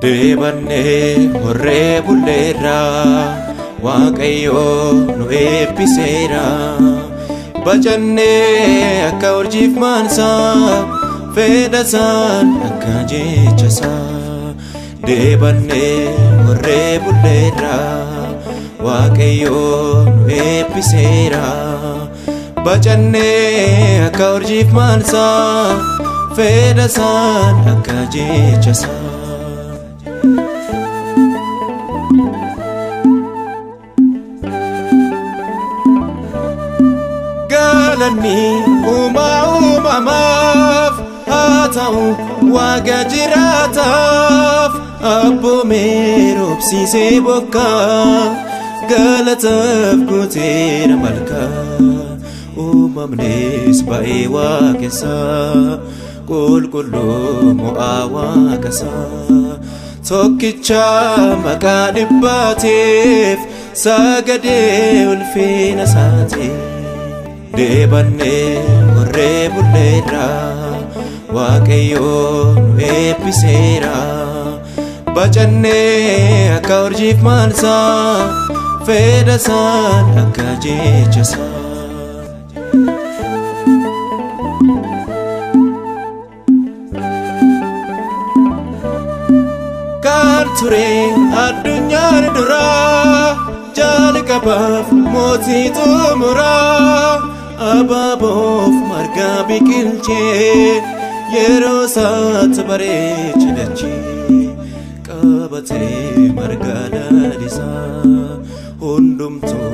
Deebanne horree bulleerra Waaqayyo nu eebbiseera Bacannee akka urjiif maansaa fedhasaan akka jechasaa Deebanne horree bulleerra Waaqayyo nu eebbiseera Bacannee akka urjiif maansaa fedhasaan akka jechasaa Galani umamaaf hata'u waaqa jiraataaf abboomee roobsiisee bokka galataaf guuteera malkaa uumamnes baay'ee waaqessaa qulqulluu mo'aa waaqasaa tokkicha maqaa dhibbaateef sagadee ulfina isaatiif Deebanne horree bulleerra Waaqayyo nu eebbiseera Bacannee akka urjiif maansaa fedhasaan akka jechasaa Kan ture addunyaan duraa jalqabaaf mootii xumuraa Ababoof margaa biqilchee yeroo isaatti bareeche dachee qabatee margaa lalisaa hundumtuu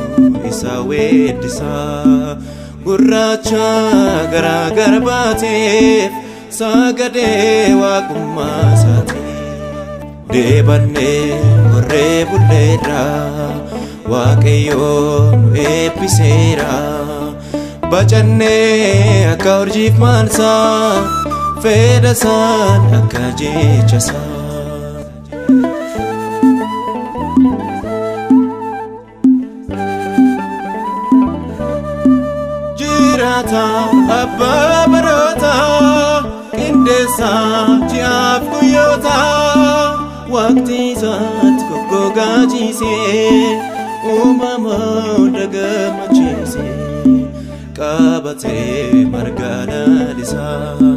isaa weeddisaa gurraacha garaa garbaateef sagadee waaqummaa isaatiif Deebanne horree bulleerra Waaqayyo nu eebbiseera Bacannee akka urjiif maansaa fedhasaan akka jechasaa Jiraata abbaa baroota qindeessaa ji'aaf guyyoota waqtii isaatti goggogaa jiisee uumama hunda gammachiisee Qabatee margaa lalisaa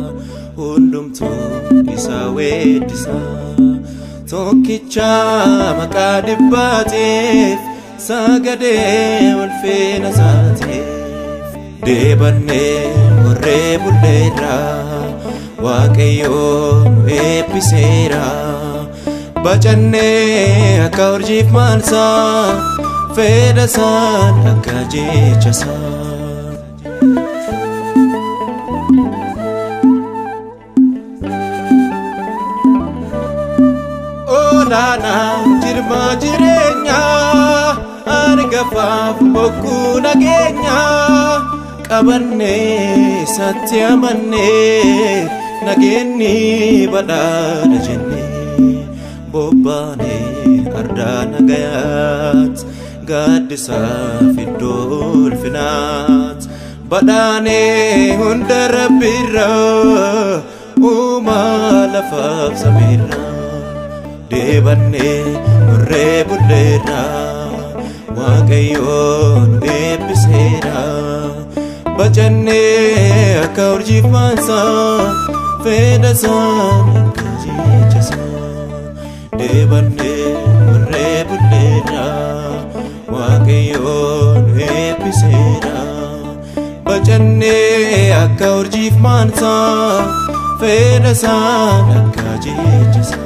hundumtuu isaa weeddisaa tokkicha maqaa dhibbaateef sagadee ulfina isaatiif Deebanne horree bulleerra Waaqayyo nu eebbiseera Bacannee akka urjiif maansaa fedhasaan akka jechasaa Olaana jirma jireenya argafaaf bokkuu nageenya qabannee satti amannee nageenyi badhaadha jennee bobbaanee ardaa nagayaat gaaddisaaf iddoo ulfinaat badhaanee hunda rabbiirra uumaa lafaaf samiirra Deebanne horree bulleerra Waaqayyo nu eebbiseera Bacannee akka urjiif maansaa fedhasaan akka jechasaa Deebanne horree bulleerra Waaqayyo nu eebbiseera Bacannee akka urjiif maansaa fedhasaan akka jechasaa